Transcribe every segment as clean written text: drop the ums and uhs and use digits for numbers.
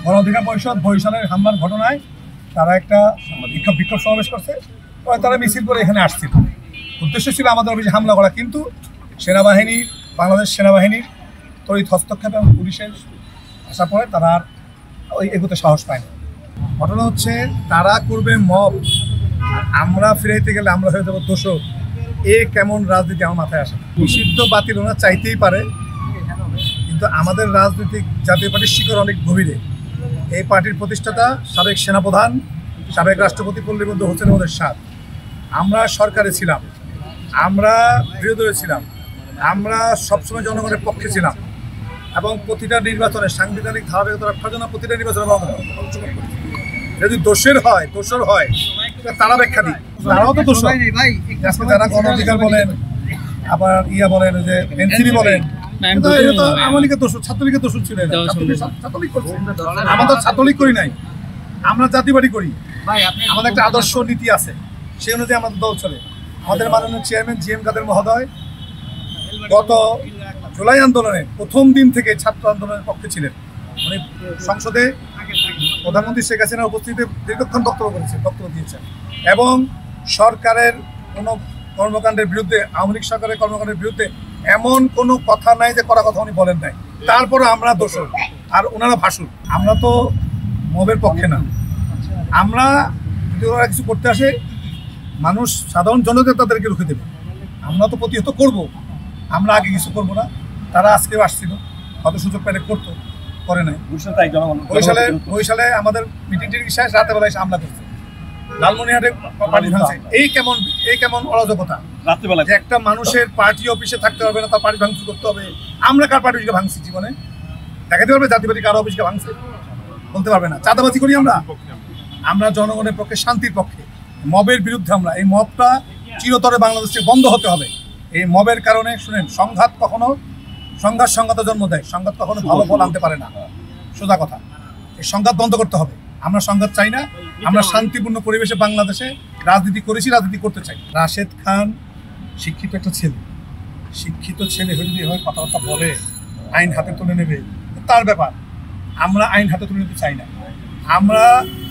গণ অধিকার পরিষদ বরিশালের হামলার ঘটনায় তারা একটা বিক্ষোভ সমাবেশ করছে। তারা মিছিল করে এখানে আসছিল, উদ্দেশ্য ছিল আমাদের অফিসে হামলা করা, কিন্তু সেনাবাহিনী, বাংলাদেশ সেনাবাহিনীর তড়িৎ হস্তক্ষেপ এবং পুলিশের আসার পরে তারা আর ওই এগোতে সাহস পায় না। ঘটনা হচ্ছে তারা করবে মব, আমরা ফিরাইতে গেলে আমরা হয়ে যাবো দোষক। কেমন রাজনীতি আমার মাথায় আসে। নিষিদ্ধ বাতিল ওরা চাইতেই পারে, কিন্তু আমাদের রাজনৈতিক জাতীয় পার্টির শিকড় অনেক গভীরে। এই পার্টির প্রতিষ্ঠাতা সাবেক সেনাপ্রধান, সাবেক রাষ্ট্রপতি পল্লীবন্ধু হোসেন এরশাদ। আমরা সরকারে ছিলাম, আমরা বিরোধী ছিলাম, আমরা সবসময় জনগণের পক্ষে ছিলাম এবং প্রতিটা নির্বাচনে সাংবিধানিক ধারাবাহিকতা রক্ষার জন্য প্রতিটা নির্বাচনে যদি দোষর হয় তারা ব্যাখ্যা দিই, তারাও তো দোষ। আজকে যারা গণ অধিকার বলেন, আবার বলেন যে এনসিপি বলেন, আমাদের ছাত্রলীগের দোষ ছিল, ছাত্রলীগ করছে। আমাদের ছাত্রলীগ করি নাই, আমরা জাতীয়বাদী করি। আমাদের একটা আদর্শ নীতি আছে, সেই অনুযায়ী আমাদের দল চলে। আমাদের মাননীয় চেয়ারম্যান GM কাদের মহোদয় গত জুলাই আন্দোলনে প্রথম দিন থেকে ছাত্র আন্দোলনের পক্ষে ছিলেন। উনি সংসদে প্রধানমন্ত্রী শেখ হাসিনার উপস্থিতিতে দীর্ঘক্ষণ বক্তব্য দিয়েছেন এবং সরকারের কোনো কর্মকাণ্ডের বিরুদ্ধে, আওয়ামী লীগ সরকারের কর্মকাণ্ডের বিরুদ্ধে এমন কোনো কথা নাই যে করা কথা উনি বলেন নাই। তারপরে আমরা দোষর আর ওনারা ভাসুর। আমরা তো মবের পক্ষে না। আমরা যদি ওরা কিছু করতে আসে, মানুষ সাধারণ জনতা তাদেরকে রুখে দেবে। আমরা তো প্রতিহত করব, আমরা আগে কিছু করবো না। তারা আজকেও আসছিল, হয়তো সুযোগ পেলে করতো, করে নাই। বরিশালে আমাদের মিটিং শেষ, রাতের বেলায় হামলা করছে, লালমনিরহাটে পার্টি ভাঙছে। এই কেমন অরাজকতা! রাত্রিবেলা যে একটা মানুষের পার্টি অফিসে থাকতে হবে না, তার পার্টি ভাঙচুর করতে হবে। আমরা কার পার্টি অফিসকে ভাঙছি জীবনে দেখাতে পারবে? জাতীয়বাদী কারো অফিসকে ভাঙছে বলতে পারবে না। চাঁদাবাজি করি আমরা জনগণের পক্ষে, শান্তির পক্ষে। মবের বিরুদ্ধে আমরা। এই মবটা চিরতরে বাংলাদেশে বন্ধ হতে হবে। এই মবের কারণে শুনেন, সংঘাত জন্ম দেয়। সংঘাত কখনো ভালো ফল আনতে পারে না, সোজা কথা। এই সংঘাত বন্ধ করতে হবে। আমরা সংঘাত চাই না। আমরা শান্তিপূর্ণ পরিবেশে বাংলাদেশে রাজনীতি করেছি, রাজনীতি করতে চাই। রাশেদ খান শিক্ষিত একটা ছেলে, শিক্ষিত ছেলে হয়ে যদি হয় কথাবার্তা বলে, আইন হাতে তুলে নেবে, তার ব্যাপার। আমরা আইন হাতে তুলে নিতে চাই না। আমরা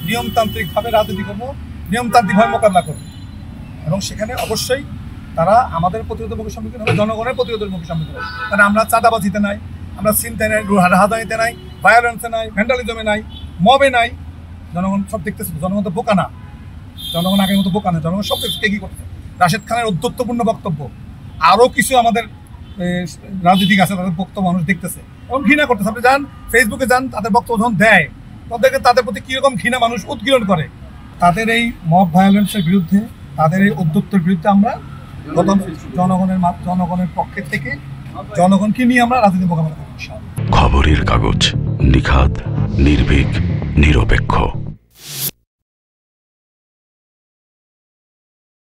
নিয়মতান্ত্রিকভাবে রাজনীতি করবো, নিয়মতান্ত্রিকভাবে মোকাবিলা করবো এবং সেখানে অবশ্যই তারা আমাদের প্রতিরোধের মুখে সম্মুখীন হবে, জনগণের প্রতিরোধের মুখে সম্মুখীন হবে। কারণ আমরা চাঁদাবাজিতে নাই, আমরা চিন্তায় নাই, রাহাজানিতে নাই, ভায়োলেন্সে নাই, ভ্যান্ডালিজমে নাই, মবে নাই। জনগণ সব দেখতেছে। জনগণ তো বোকা না, জনগণ আগের মতো বোকা না। জনগণ সব দেখতে কি করছে। রাশেদ খানের উদ্ধত্তপূর্ণ বক্তব্য, আরও কিছু আমাদের রাজনীতিক আছে, তাদের বক্তব্য মানুষ দেখতেছে এবং ঘৃণা করতেছে। আপনি যান ফেসবুকে যান, তাদের বক্তব্য যখন দেয়, তাদের প্রতি কীরকম ঘৃণা মানুষ উদ্গীরণ করে। তাদের এই মব ভায়োলেন্সের বিরুদ্ধে, তাদের এই উদ্যোক্তার বিরুদ্ধে আমরা জনগণের পক্ষে থেকে জনগণকে নিয়ে আমরা রাজনীতি মোকাবিলা করব। খবরের কাগজ, নিখাদ, নির্ভীক, নিরপেক্ষ।